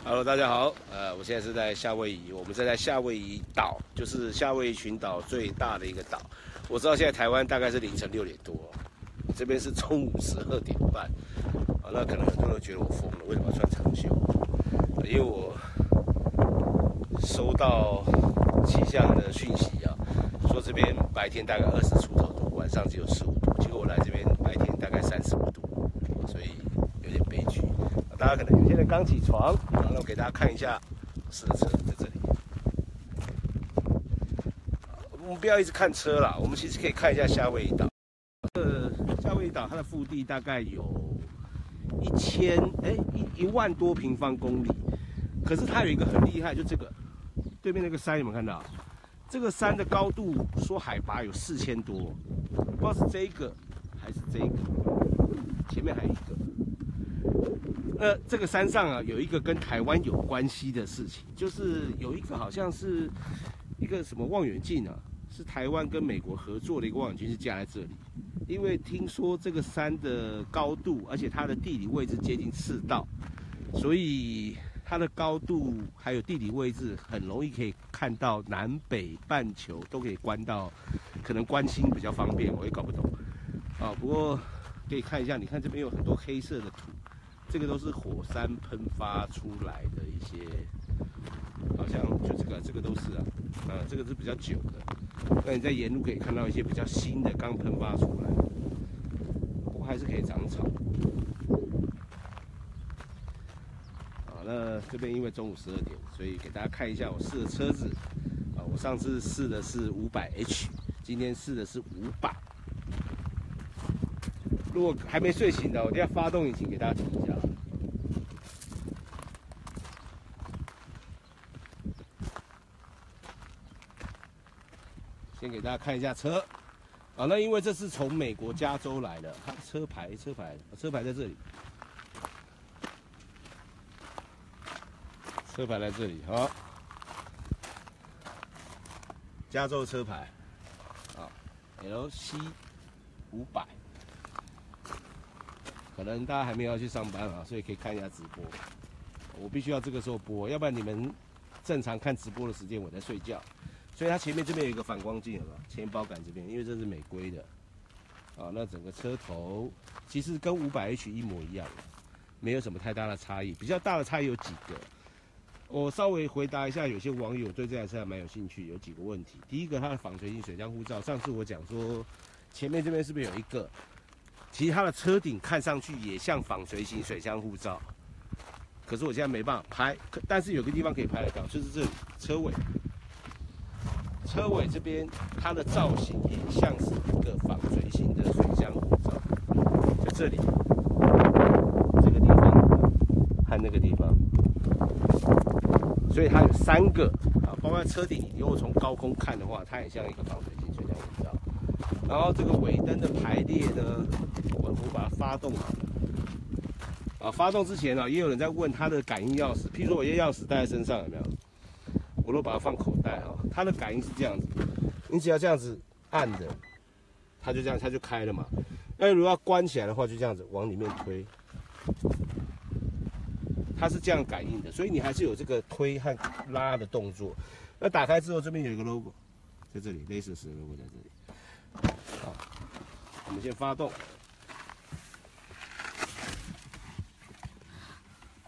Hello， 大家好，我现在是在夏威夷，我们在夏威夷岛，就是夏威夷群岛最大的一个岛。我知道现在台湾大概是凌晨6点多，这边是中午12点半。那可能很多人觉得我疯了，为什么要穿长袖？因为我收到气象的讯息啊，说这边白天大概20出头度，晚上只有15度，结果我来这边白天大概35度，所以有点悲剧。大家可能有些人刚起床，那我给大家看一下试车在这里。我们不要一直看车啦，我们其实可以看一下夏威夷岛。夏威夷岛它的腹地大概有1万多平方公里，可是它有一个很厉害，就这个对面那个山有没有看到？这个山的高度说海拔有4000多，不知道是这个还是这个，前面还有一个。这个山上啊，有一个跟台湾有关系的事情，就是有一个好像是一个什么望远镜啊，是台湾跟美国合作的一个望远镜，是架在这里。因为听说这个山的高度，而且它的地理位置接近赤道，所以它的高度还有地理位置很容易可以看到南北半球都可以观到，可能观星比较方便，我也搞不懂啊。不过可以看一下，你看这边有很多黑色的土。这个都是火山喷发出来的一些，好像就这个都是这个是比较久的。那你在沿路可以看到一些比较新的刚喷发出来，不过还是可以长草。那这边因为中午12点，所以给大家看一下我试的车子。我上次试的是500H， 今天试的是500。如果还没睡醒的，我等下发动引擎给大家听一下。先给大家看一下车，那因为这是从美国加州来的，它车牌在这里，车牌在这里，好，加州车牌，LC 500。可能大家还没有要去上班啊，所以可以看一下直播。我必须要这个时候播，要不然你们正常看直播的时间我在睡觉。所以它前面这边有一个反光镜，有没有？前保杆这边，因为这是美规的。那整个车头其实跟500H 一模一样，没有什么太大的差异。比较大的差异有几个，我稍微回答一下，有些网友对这台车还蛮有兴趣，有几个问题。第一个，它的防水性水箱护罩，上次我讲说前面这边是不是有一个？其实它的车顶看上去也像纺锤型水箱护罩，可是我现在没办法拍，但是有个地方可以拍得到，就是这里车尾。车尾这边它的造型也像是一个纺锤型的水箱护罩，在这里，这个地方和那个地方，所以它有3个包括车顶，如果从高空看的话，它也像一个纺锤型水箱护罩。然后这个尾灯的排列呢，我把它发动好了。发动之前也有人在问它的感应钥匙，譬如说我钥匙带在身上有没有？我都把它放口袋它的感应是这样子，你只要这样子按的，它就这样，它就开了嘛。那如果要关起来的话，就这样子往里面推，它是这样感应的，所以你还是有这个推和拉的动作。那打开之后，这边有一个 logo， 在这里 ，Lexus 的 logo 在这里。好，我们先发动。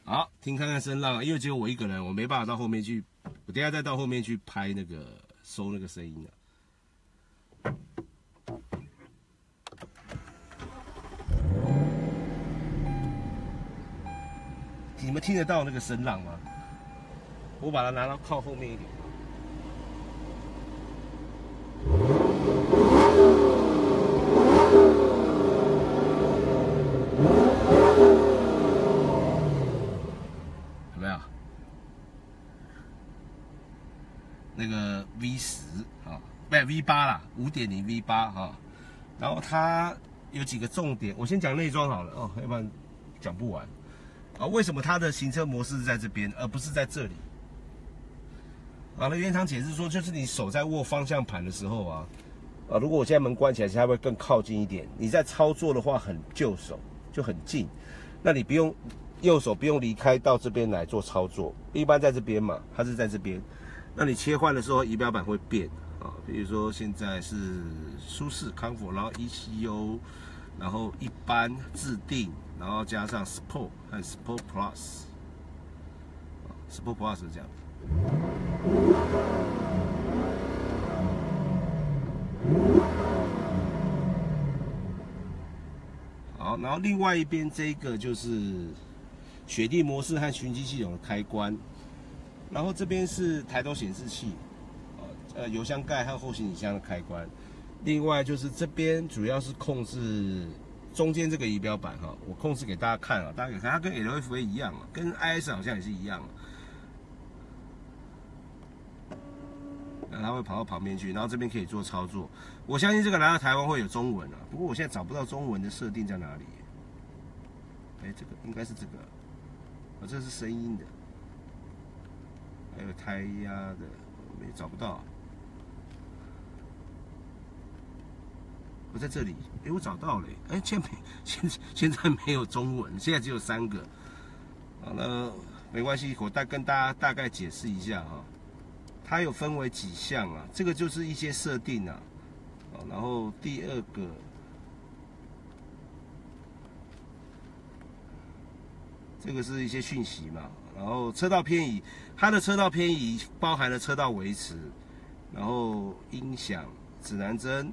好，听看看声浪，因为只有我一个人，我没办法到后面去，我等一下再到后面去拍那个收那个声音你们听得到那个声浪吗？我把它拿到靠后面一点。有没有？那个 V10不是 V8啦，5.0 V8然后它有几个重点，我先讲内装好了要不然讲不完为什么它的行车模式是在这边，而不是在这里？那原厂解释说，就是你手在握方向盘的时候如果我现在门关起来，它会更靠近一点。你在操作的话很就手，就很近。那你不用右手不用离开到这边来做操作，一般在这边嘛，它是在这边。那你切换的时候，仪表板会变啊，比如说现在是舒适 Comfort， 然后 ECU， 然后一般自定，然后加上 Sport 和 Sport Plus，Sport Plus 是这样。好，然后另外一边这个就是雪地模式和循迹系统的开关，然后这边是抬头显示器，油箱盖和后行李箱的开关。另外就是这边主要是控制中间这个仪表板哈，我控制给大家看啊，大家可以看它跟 LFA 一样啊，跟 IS 好像也是一样啊。那它会跑到旁边去，然后这边可以做操作。我相信这个来到台湾会有中文啊，不过我现在找不到中文的设定在哪里。哎，这个应该是这个。这是声音的，还有胎压的，我也找不到。我在这里，哎，我找到了，哎，现在没有中文，现在只有3个。好，那没关系，我跟大家大概解释一下哈。它有分为几项啊，这个就是一些设定啊。然后第2个。这个是一些讯息嘛，然后车道偏移，它的车道偏移包含了车道维持，然后音响、指南针，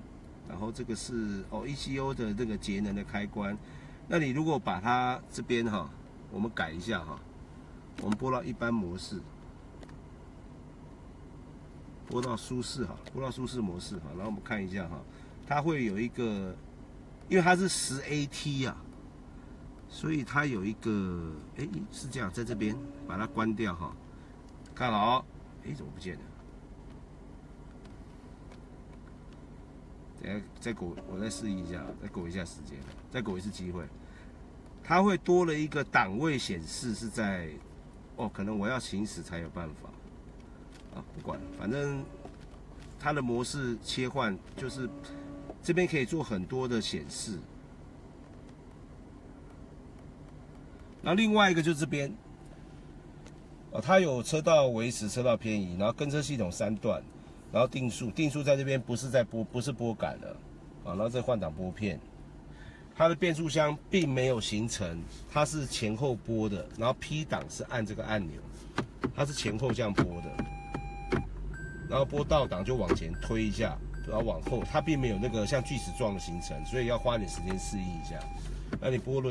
然后这个是ECU 的这个节能的开关。那你如果把它这边哈，我们改一下哈，我们拨到一般模式，拨到舒适哈，拨到舒适模式哈，然后我们看一下哈，它会有一个，因为它是10AT 啊。所以它有一个，哎，是这样，在这边把它关掉哈，看好，哎，怎么不见了？等下再给我再示意一下，再给我一下时间，再给我一次机会。它会多了一个档位显示是在，可能我要行驶才有办法，不管，反正它的模式切换就是这边可以做很多的显示。然后另外一个就是这边，它有车道维持、车道偏移，然后跟车系统3段，然后定速在这边不是拨杆的，然后这换挡拨片，它的变速箱并没有形成，它是前后拨的，然后 P 档是按这个按钮，它是前后这样拨的，然后拨倒档就往前推一下，然后往后，它并没有那个像锯齿状的形成，所以要花点时间适应一下。那你拨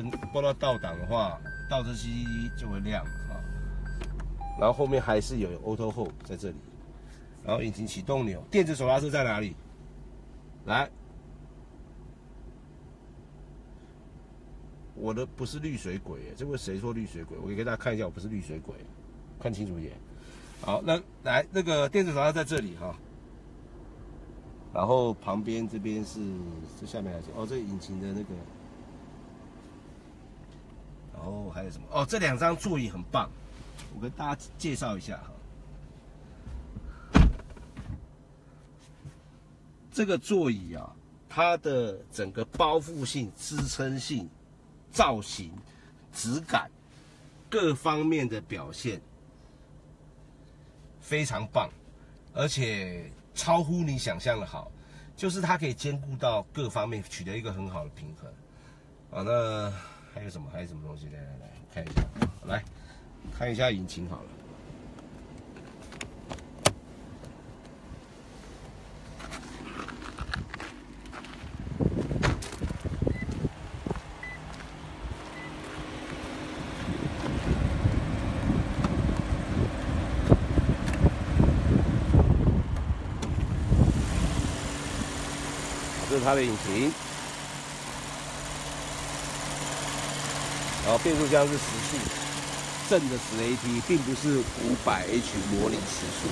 到倒档的话，倒车机就会亮啊。然后后面还是有 Auto Hold 在这里，然后引擎启动钮，电子手刹车在哪里？来，我的不是绿水鬼，这位谁说绿水鬼？我给大家看一下，我不是绿水鬼，看清楚一点。好，那来那个电子手刹在这里哈，然后旁边这边是这下面还是这引擎的那个。然后还有什么？这2张座椅很棒，我跟大家介绍一下哈。这个座椅啊，它的整个包覆性、支撑性、造型、质感各方面的表现非常棒，而且超乎你想象的好，就是它可以兼顾到各方面，取得一个很好的平衡。那还有什么东西？来看一下，来看一下引擎好了。这是它的引擎。然后变速箱是10速，正的10AT，并不是500H 模拟时速。